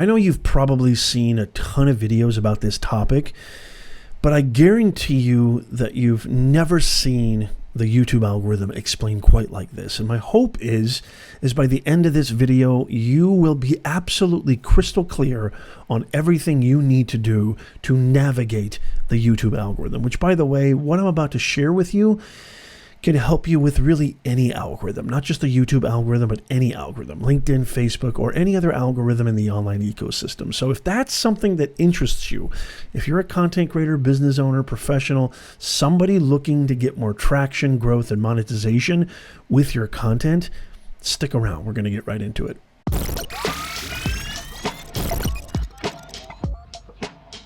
I know you've probably seen a ton of videos about this topic, but I guarantee you that you've never seen the YouTube algorithm explained quite like this. And my hope is by the end of this video, you will be absolutely crystal clear on everything you need to do to navigate the YouTube algorithm, which, by the way, what I'm about to share with you can help you with really any algorithm, not just the YouTube algorithm, but any algorithm, LinkedIn, Facebook, or any other algorithm in the online ecosystem. So if that's something that interests you, if you're a content creator, business owner, professional, somebody looking to get more traction, growth, and monetization with your content, stick around. We're going to get right into it.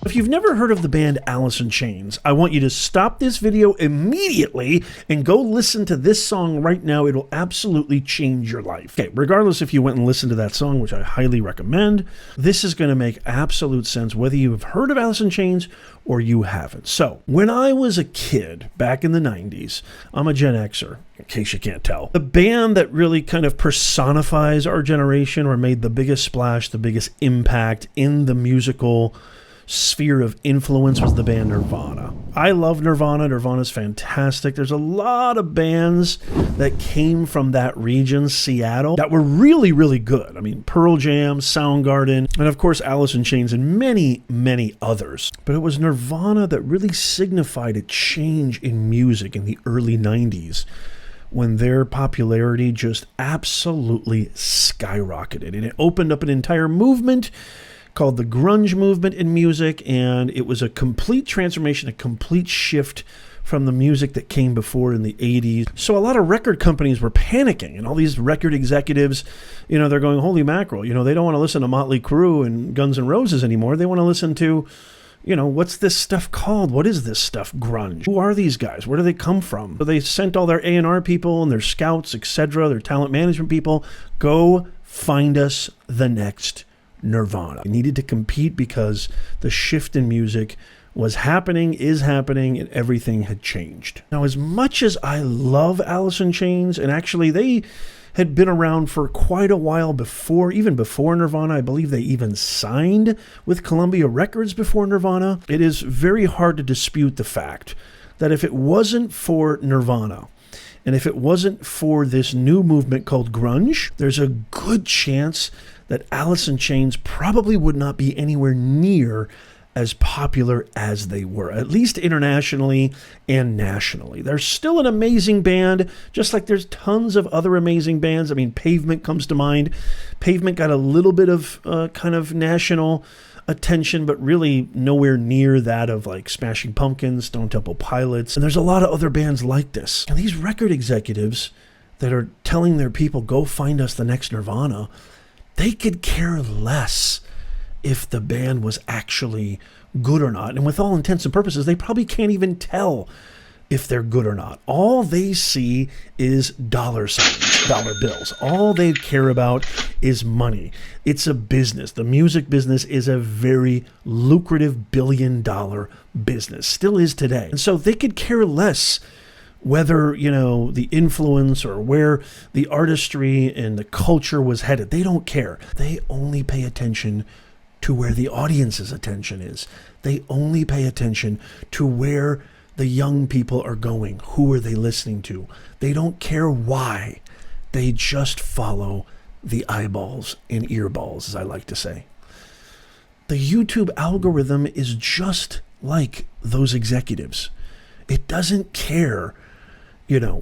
If you've never heard of the band Alice in Chains, I want you to stop this video immediately and go listen to this song right now. It'll absolutely change your life. Okay, regardless if you went and listened to that song, which I highly recommend, this is going to make absolute sense whether you have heard of Alice in Chains or you haven't. So, when I was a kid back in the 90s, I'm a Gen Xer, in case you can't tell. The band that really kind of personifies our generation or made the biggest splash, the biggest impact in the musical sphere of influence was the band Nirvana. I love Nirvana. Nirvana's fantastic. There's a lot of bands that came from that region, Seattle, that were really, really good. I mean, Pearl Jam, Soundgarden, and of course Alice in Chains, and many, many others. But it was Nirvana that really signified a change in music in the early 90s, when their popularity just absolutely skyrocketed. And it opened up an entire movement called the grunge movement in music, and it was a complete transformation, a complete shift from the music that came before in the 80s. So a lot of record companies were panicking, and all these record executives, they're going, holy mackerel, they don't want to listen to Motley Crue and Guns N' Roses anymore. They want to listen to, what's this stuff called? What is this stuff? Grunge. Who are these guys? Where do they come from? So they sent all their A&R people and their scouts, etc., their talent management people, go find us the next Nirvana. They needed to compete because the shift in music was happening, is happening, and everything had changed. Now, as much as I love Alice in Chains, and actually they had been around for quite a while before, even before Nirvana. I believe they even signed with Columbia Records before Nirvana. It is very hard to dispute the fact that if it wasn't for Nirvana, and if it wasn't for this new movement called grunge, there's a good chance that Alice in Chains probably would not be anywhere near as popular as they were, at least internationally and nationally. They're still an amazing band, just like there's tons of other amazing bands. I mean, Pavement comes to mind. Pavement got a little bit of kind of national attention, but really nowhere near that of like Smashing Pumpkins, Stone Temple Pilots. And there's a lot of other bands like this. And these record executives that are telling their people, go find us the next Nirvana, they could care less if the band was actually good or not. And with all intents and purposes, they probably can't even tell if they're good or not. All they see is dollar signs, dollar bills. All they care about is money. It's a business. The music business is a very lucrative billion-dollar business. Still is today. And so they could care less whether, the influence or where the artistry and the culture was headed. They don't care. They only pay attention to where the audience's attention is. They only pay attention to where the young people are going. Who are they listening to? They don't care why. They just follow the eyeballs and earballs, as I like to say. The YouTube algorithm is just like those executives. It doesn't care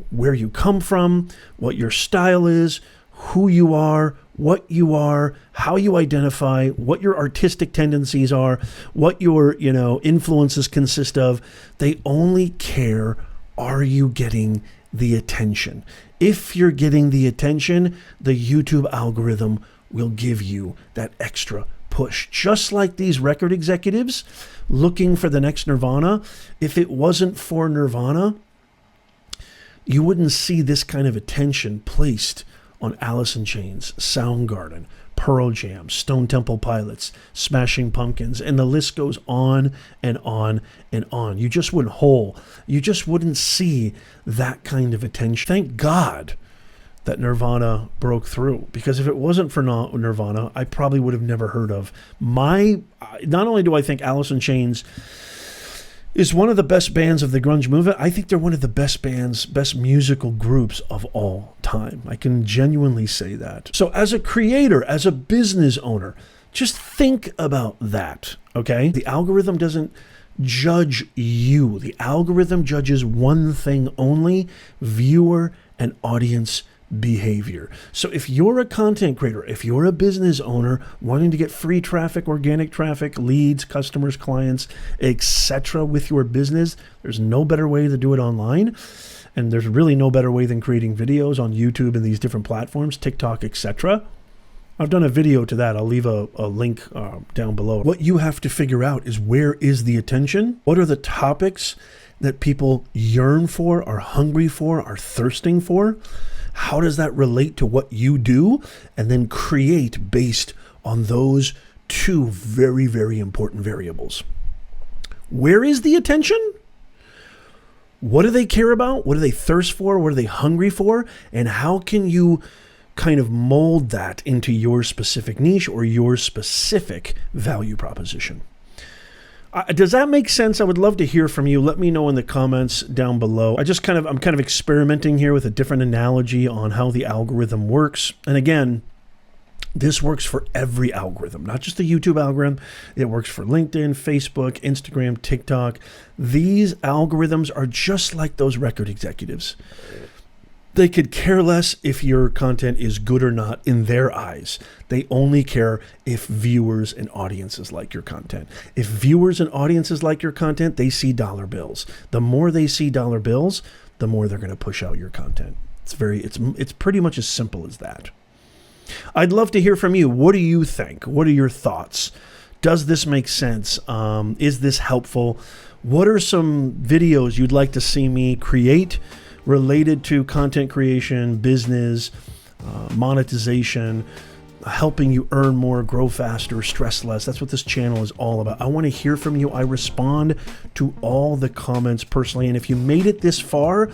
where you come from, what your style is, who you are, what you are, how you identify, what your artistic tendencies are, what your, influences consist of. They only care, are you getting the attention? If you're getting the attention, the YouTube algorithm will give you that extra push. Just like these record executives looking for the next Nirvana, if it wasn't for Nirvana, you wouldn't see this kind of attention placed on Alice in Chains, Soundgarden, Pearl Jam, Stone Temple Pilots, Smashing Pumpkins, and the list goes on and on and on. You just wouldn't see that kind of attention. Thank God that Nirvana broke through. Because if it wasn't for Nirvana, I probably would have never heard of. Not only do I think Alice in Chains is one of the best bands of the grunge movement, I think they're one of the best bands, best musical groups of all time. I can genuinely say that. So as a creator, as a business owner, just think about that, okay? The algorithm doesn't judge you. The algorithm judges one thing only: viewer and audience behavior. So if you're a content creator, if you're a business owner wanting to get free traffic, organic traffic, leads, customers, clients, etc. with your business, there's no better way to do it online. And there's really no better way than creating videos on YouTube and these different platforms, TikTok, etc. I've done a video to that. I'll leave a link down below. What you have to figure out is, where is the attention? What are the topics that people yearn for, are hungry for, are thirsting for? How does that relate to what you do? And then create based on those two very, very important variables. Where is the attention? What do they care about? What do they thirst for? What are they hungry for? And how can you kind of mold that into your specific niche or your specific value proposition? Does that make sense? I would love to hear from you. Let me know in the comments down below. I'm kind of experimenting here with a different analogy on how the algorithm works. And again, this works for every algorithm, not just the YouTube algorithm. It works for LinkedIn, Facebook, Instagram, TikTok. These algorithms are just like those record executives. They could care less if your content is good or not in their eyes. They only care if viewers and audiences like your content. If viewers and audiences like your content, they see dollar bills. The more they see dollar bills, the more they're going to push out your content. It's pretty much as simple as that. I'd love to hear from you. What do you think? What are your thoughts? Does this make sense? Is this helpful? What are some videos you'd like to see me create related to content creation, business, monetization, helping you earn more, grow faster, stress less? That's what this channel is all about. I want to hear from you. I respond to all the comments personally. And if you made it this far,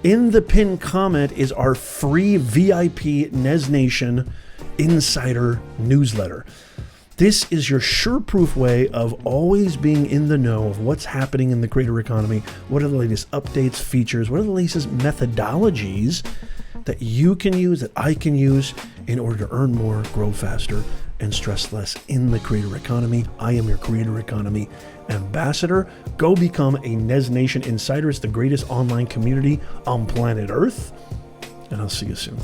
in the pinned comment is our free VIP Nez Nation Insider newsletter. This is your sure-proof way of always being in the know of what's happening in the creator economy. What are the latest updates, features? What are the latest methodologies that you can use, that I can use in order to earn more, grow faster, and stress less in the creator economy? I am your creator economy ambassador. Go become a Nez Nation Insider. It's the greatest online community on planet Earth. And I'll see you soon.